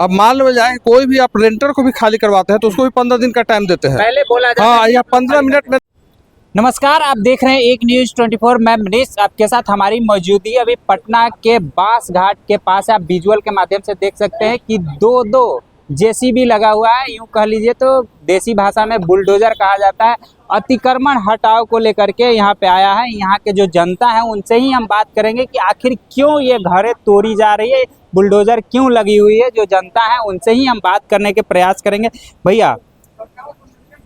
अब मान लो जाए कोई भी आप रेंटर को भी खाली करवाते हैं तो उसको भी 15 दिन का टाइम देते हैं। पहले बोला जाता हाँ, है या 15 मिनट में। नमस्कार, आप देख रहे हैं एक न्यूज 24। मैं मनीष आपके साथ। हमारी मौजूदगी अभी पटना के बास घाट के पास है। आप विजुअल के माध्यम से देख सकते हैं कि दो जेसीबी लगा हुआ है। यूं कह लीजिए तो देसी भाषा में बुलडोजर कहा जाता है। अतिक्रमण हटाओ को लेकर के यहाँ पे आया है। यहाँ के जो जनता है उनसे ही हम बात करेंगे कि आखिर क्यों ये घरें तोड़ी जा रही है, बुलडोजर क्यों लगी हुई है। जो जनता है उनसे ही हम बात करने के प्रयास करेंगे। भैया,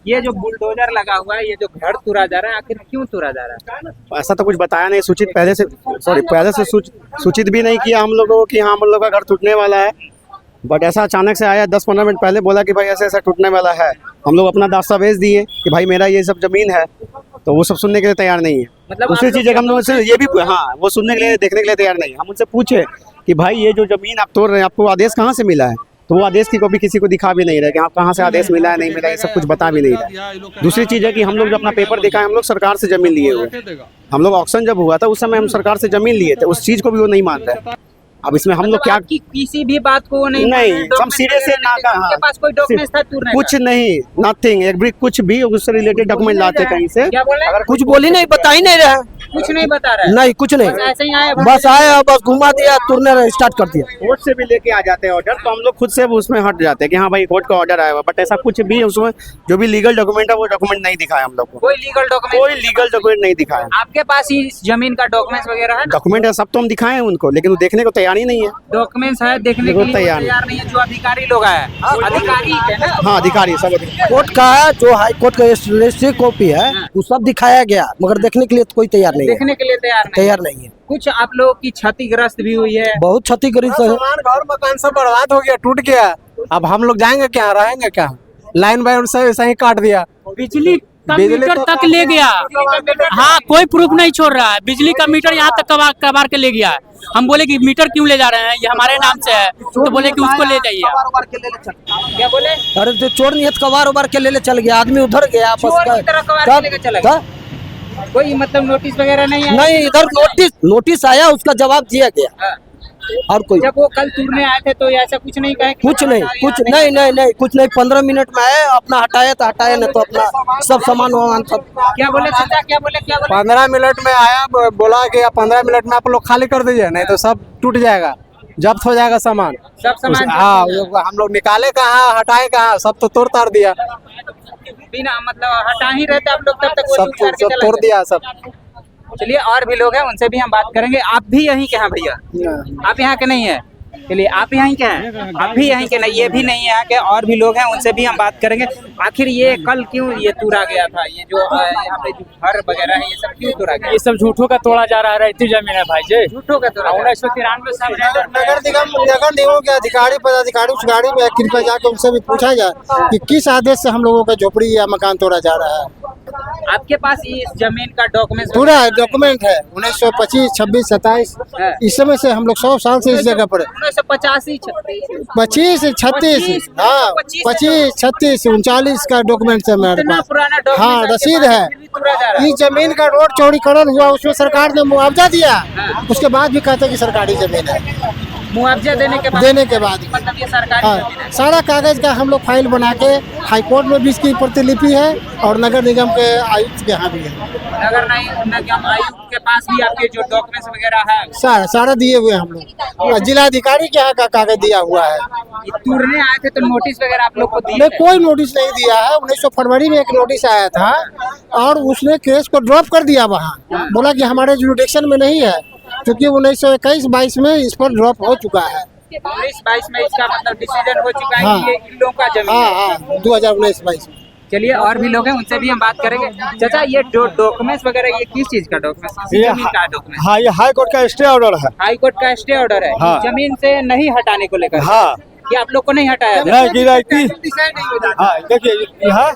ये जो बुलडोजर लगा हुआ है, ये जो घर तोड़ा जा रहा है, आखिर क्यों तोड़ा जा रहा है? ऐसा तो कुछ बताया नहीं, पहले से सूचित भी नहीं किया हम लोगों को कि हाँ हम लोग का घर टूटने वाला है। बट ऐसा अचानक से आया, 10-15 मिनट पहले बोला कि भाई ऐसा ऐसा टूटने वाला है। हम लोग अपना दस्तावेज दिए कि भाई मेरा ये सब जमीन है, तो वो सब सुनने के लिए तैयार नहीं है। मतलब दूसरी चीज़ हम लोग से ये भी हाँ वो सुनने के लिए देखने के लिए तैयार नहीं है। हम उनसे पूछे कि भाई ये जो जमीन आप तोड़ रहे हैं, आपको आदेश कहाँ से मिला है? तो वो आदेश की कॉपी किसी को दिखा भी नहीं रहे कि आप कहाँ से आदेश मिला है नहीं मिला, ये सब कुछ बता भी नहीं रहे। दूसरी चीज़ है कि हम लोग जो अपना पेपर दिखाए, हम लोग सरकार से जमीन लिए हुए। हम लोग ऑक्शन जब हुआ था उस समय हम सरकार से जमीन लिए थे, उस चीज़ को भी वो नहीं मानता है। अब इसमें हम लोग क्या किसी भी बात को नहीं हम सीधे से ना के पास कोई डॉक्यूमेंट था तोड़ने कुछ नहीं, नथिंग, एक भी कुछ भी उससे रिलेटेड डॉक्यूमेंट लाते कहीं से। क्या बोले? अगर कुछ बोली नहीं, बता ही नहीं रहा। कुछ नहीं बता रहा है। नहीं, कुछ नहीं, ऐसे ही आए, बस आए और बस घुमा दिया, तुरने स्टार्ट कर दिया। कोर्ट से भी लेके आ जाते हैं ऑर्डर, तो हम लोग खुद से उसमें हट जाते हैं कि हाँ भाई कोर्ट का ऑर्डर आया हुआ। बट ऐसा कुछ भी उसमें जो भी लीगल डॉक्यूमेंट है वो डॉक्यूमेंट नहीं दिखाया हम लोग को। कोई लीगल डॉक्यूमेंट नहीं दिखाया। आपके पास ही जमीन का डॉक्यूमेंट्स वगैरह है? डॉक्यूमेंट है, सब तो हम दिखाए हैं उनको, लेकिन वो देखने को तैयार ही नहीं है। डॉक्यूमेंट्स है, देखने के लिए तैयार नहीं है। जो अधिकारी लोग आए, अधिकारी है ना? हाँ, अधिकारी सब कोर्ट का है, जो हाई कोर्ट का रजिस्ट्री कॉपी है वो सब दिखाया गया, मगर देखने के लिए तो कोई तैयार नहीं है। देखने के लिए तैयार नहीं है। कुछ आप लोगों की क्षतिग्रस्त भी हुई है? बहुत क्षतिग्रस्त है। घर मकान सब बर्बाद हो गया, टूट गया। अब हम लोग जाएंगे क्या, रहेंगे क्या? लाइन बाय से ऐसा ही काट दिया। बिजली का मीटर तक ले गया। हाँ, कोई प्रूफ नहीं छोड़ रहा है। बिजली का मीटर यहाँ तक कबार के ले गया है। हम बोले कि मीटर क्यों ले जा रहे हैं, ये हमारे नाम से है। तो बोले कि उसको ले जाइए। क्या बोले? अरे तो चोर नहीं कबार उबार के ले चल गया, आदमी उधर गया। कोई मतलब नोटिस वगैरह नहीं है? नहीं, इधर नोटिस आया, उसका जवाब दिया गया। और कोई जब वो कल तोड़ने आए थे तो ऐसा कुछ नहीं कहे? कुछ नहीं, कुछ नहीं। 15 मिनट में आए, अपना हटाया तो हटाया, नहीं तो अपना सब सामान वामान सब। क्या बोले चाचा, क्या बोले? 15 मिनट में आया, बोला कि 15 मिनट में आप लोग खाली कर दीजिए, नहीं तो सब टूट जाएगा, जब्त हो जाएगा सामान। सब सामान हाँ, हम लोग निकाले कहाँ, हटाए कहाँ, सब तो तोड़ ताड़ दिया। बिना मतलब हटा ही रहते आप लोग, तब तक सब तोड़ दिया सब। चलिए, और भी लोग हैं, उनसे भी हम बात करेंगे। आप भी यहीं के हैं भैया? आप यहाँ के नहीं है? चलिए, आप यहीं के हैं? आप भी यहीं के नहीं? ये भी नहीं है के? और भी लोग हैं, उनसे भी हम बात करेंगे। आखिर ये कल क्यों ये तोड़ा गया था? ये जो यहाँ पे जो घर वगैरह है, ये सब क्यों तोड़ा गया? ये सब झूठों का तोड़ा जा रहा है। रहती जमीन है भाई जी, झूठों का तोड़ा। 1993 साल नगर निगम के अधिकारी पदाधिकारी उस गाड़ी में कृपया जाकर उनसे भी पूछा जाए कि किस आदेश से हम लोगों का झोपड़ी या मकान तोड़ा जा रहा है। आपके पास इस जमीन का डॉक्यूमेंट? पूरा डॉक्यूमेंट है। 1925, 26, 27 इस समय से हम लोग 100 साल से इस जगह पर 1985, 25, 36, हाँ 25, 36, 39 का डॉक्यूमेंट है मेरे पास। हाँ, रसीद है। इस जमीन का रोड चौड़ीकरण हुआ, उसमें सरकार ने मुआवजा दिया, उसके बाद भी कहते हैं कि सरकारी जमीन है। मुआवजा देने के बाद मतलब ये सरकारी जमीन है। सारा कागज का हम लोग फाइल बना के हाई कोर्ट में भी इसकी प्रतिलिपि है और नगर निगम के आयुक्त के यहाँ भी है। नगर निगम आयुक्त के पास भी आपके जो डॉक्यूमेंट्स वगैरह है सारा दिए हुए हम लोग। जिला अधिकारी के यहाँ का कागज दिया हुआ है। तोड़ने आए थे तो नोटिस वगैरह आप लोग को दिए? कोई नोटिस नहीं दिया है। 1900 फरवरी में एक नोटिस आया था और उसने केस को ड्रॉप कर दिया वहाँ, बोला कि हमारे जुरिडिक्शन में नहीं है, क्योंकि 1921-22 में इस पर ड्रॉप हो चुका है। 19-22 में इसका मतलब डिसीजन हो चुका है कि ये इन लोगों का जमीन है। हाँ, 2019-22 में। चलिए, और भी लोग हैं, उनसे भी हम बात करेंगे। चाचा, ये डॉक्यूमेंट्स वगैरह ये किस चीज का डॉक्यूमेंट? हाँ, ये हाई कोर्ट का स्टे ऑर्डर है। हाई कोर्ट का स्टे ऑर्डर है। हाँ। जमीन से नहीं हटाने को लेकर? हाँ, ये आप लोग को नहीं हटाया? देखिए यहाँ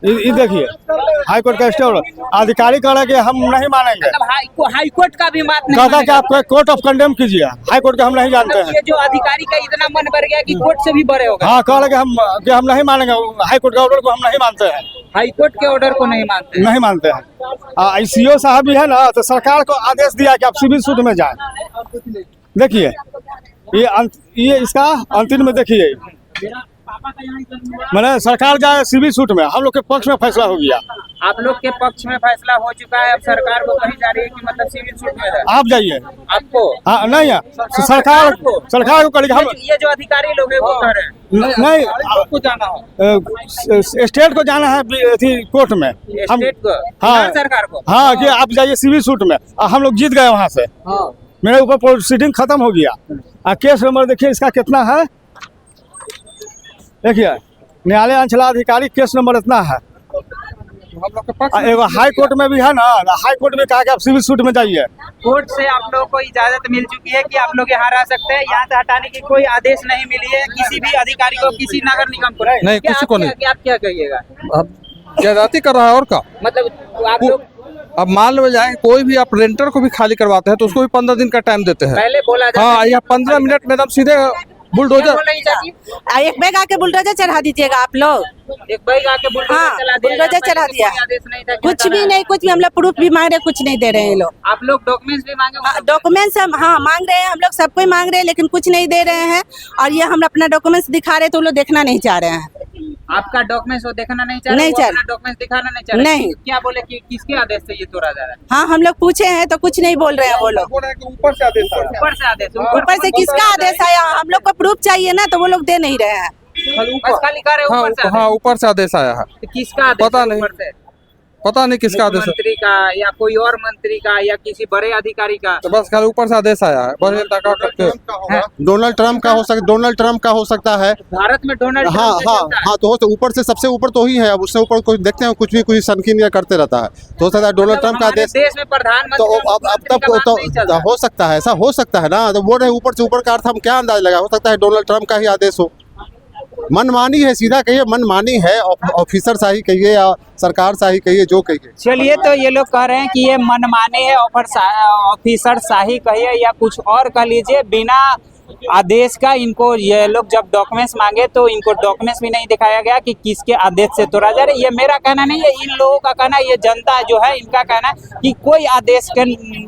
ये देखिए हाई कोर्ट का स्टे ऑर्डर। अधिकारी कह रहा है कि हम नहीं मानेंगे। मतलब हाई कोर्ट का भी बात नहीं कहता कि आप कोर्ट ऑफ कंडेम कीजिए, हाई कोर्ट का हम नहीं जानते हैं। ये जो अधिकारी का इतना मन बढ़ गया कि कोर्ट से भी बड़े हो गए। हाँ, कह रहे कि हम नहीं मानेंगे, हाई कोर्ट के ऑर्डर को हम नहीं मानते हैं। हाई कोर्ट के ऑर्डर को नहीं मानते हैं। ICO साहब भी है ना, तो सरकार को आदेश दिया कि आप सिविल सूट में जाए। देखिए ये इसका अंतिम में देखिए, मैंने सरकार जाए सिविल सूट में, हम लोग के पक्ष में फैसला हो गया। आप लोग के पक्ष में फैसला हो चुका है, अब सरकार को कही जा रही है कि मतलब सिविल सूट में है। आप जाइए। आपको हाँ नहीं है, सरकार को करेगी। हम ये जो अधिकारी लोग हैं वो कह रहे हैं नहीं, आपको जाना है स्टेट को जाना है कोर्ट में, हम स्टेट को, हाँ बिहार सरकार को। हाँ कि आप जाइए सिविल सूट में। हम लोग जीत गए वहाँ से, मेरे ऊपर प्रोसीडिंग खत्म हो गया। केस नंबर देखिए इसका कितना है, देखिए न्यायालय अंचलाधिकारी केस नंबर इतना है। हम लोग के पक्ष एगो हाई कोर्ट में भी है ना, हाई कोर्ट में कहा कि आप सिविल सूट में जाइए। कोर्ट से आप लोगों को इजाजत मिल चुकी है कि आप लोग यहाँ रह सकते हैं, यहाँ से हटाने की कोई आदेश नहीं मिली है किसी भी अधिकारी को, किसी नगर निगम को। नहीं, किसी को नहीं। आप क्या कहिएगा? अब ज्यादती कर रहा है और का मतलब आप लोग अब मान लो जाए कोई भी आप रेंटर को भी खाली करवाते हैं तो उसको भी 15 दिन का टाइम देते हैं। पहले बोला जाता हाँ, है यह 15 मिनट में एकदम सीधे बुलडोजर। एक बैग आके बुलडोजर चढ़ा दीजिएगा आप लोग। एक बैग आके बुलडोजर चढ़ा दिया, कुछ भी नहीं, कुछ भी। हम लोग प्रूफ भी मांग रहे, कुछ नहीं दे रहे हैं ये लोग। आप लोग डॉक्यूमेंट्स भी मांगे? डॉक्यूमेंट्स हम मांग रहे हैं, हम लोग सबको मांग रहे हैं, लेकिन कुछ नहीं दे रहे हैं। और ये हम अपना डॉक्यूमेंट्स दिखा रहे तो वो लोग देखना नहीं चाह रहे हैं। आपका डॉक्यूमेंट्स वो देखना नहीं चाह रहे? नहीं चाह, डॉक्यूमेंट्स दिखाना नहीं चाह रहे? नहीं। क्या बोले कि किसके आदेश से ये तोड़ा जा रहा है? हाँ, हम लोग पूछे हैं तो कुछ नहीं बोल रहे हैं वो लोग। ऊपर से आदेश आया। ऊपर से आदेश? ऊपर से किसका आदेश आया? हम लोग को प्रूफ चाहिए ना, तो वो लोग दे नहीं रहे हैं। बस खाली कह रहे हैं ऊपर से आदेश। हाँ, ऊपर से आदेश आया है। तो किसका आदेश? पता नहीं। ऊपर से पता नहीं किसका आदेश है, मंत्री का या कोई और मंत्री का या किसी बड़े अधिकारी का? तो बस खाली ऊपर से आदेश आया है। बड़े टका करके डोनाल्ड ट्रम्प का हो सकता, डोनाल्ड ट्रम्प का हो सकता है। भारत में डोनाल्ड हाँ ट्रम्प हाँ चलता है। हाँ, तो ऊपर से सबसे ऊपर तो ही है। अब उससे ऊपर कोई देखते हैं कुछ भी कुछ सनकीन या करते रहता है, तो हो सकता है डोनाल्ड ट्रम्प का हमारे आदेश। देश में प्रधानमंत्री तो अब तब तो हो सकता है, ऐसा हो सकता है ना। तो बोल रहे ऊपर से ऊपर का अर्थ हम क्या अंदाज लगा, हो सकता है डोनाल्ड ट्रम्प का ही आदेश हो। मनमानी है, सीधा कहिए मनमानी है, ऑफिसर शाही कहिए या सरकार शाही कहिए, जो कहिए। चलिए, तो ये लोग कह रहे हैं कि ये मनमाने है, ऑफिसर शाही कहिए या कुछ और कह लीजिए, बिना आदेश का इनको ये लोग जब डॉक्यूमेंट्स मांगे तो इनको डॉक्यूमेंट्स भी नहीं दिखाया गया कि किसके आदेश से तोड़ा जा रहा है। ये मेरा कहना नहीं है, इन लोगों का कहना, ये जनता जो है इनका कहना है कि कोई आदेश के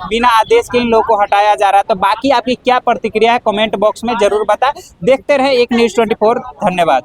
बिना आदेश के इन लोगों को हटाया जा रहा है। तो बाकी आपकी क्या प्रतिक्रिया है कमेंट बॉक्स में जरूर बताएं। देखते रहे एक न्यूज़ 24। धन्यवाद।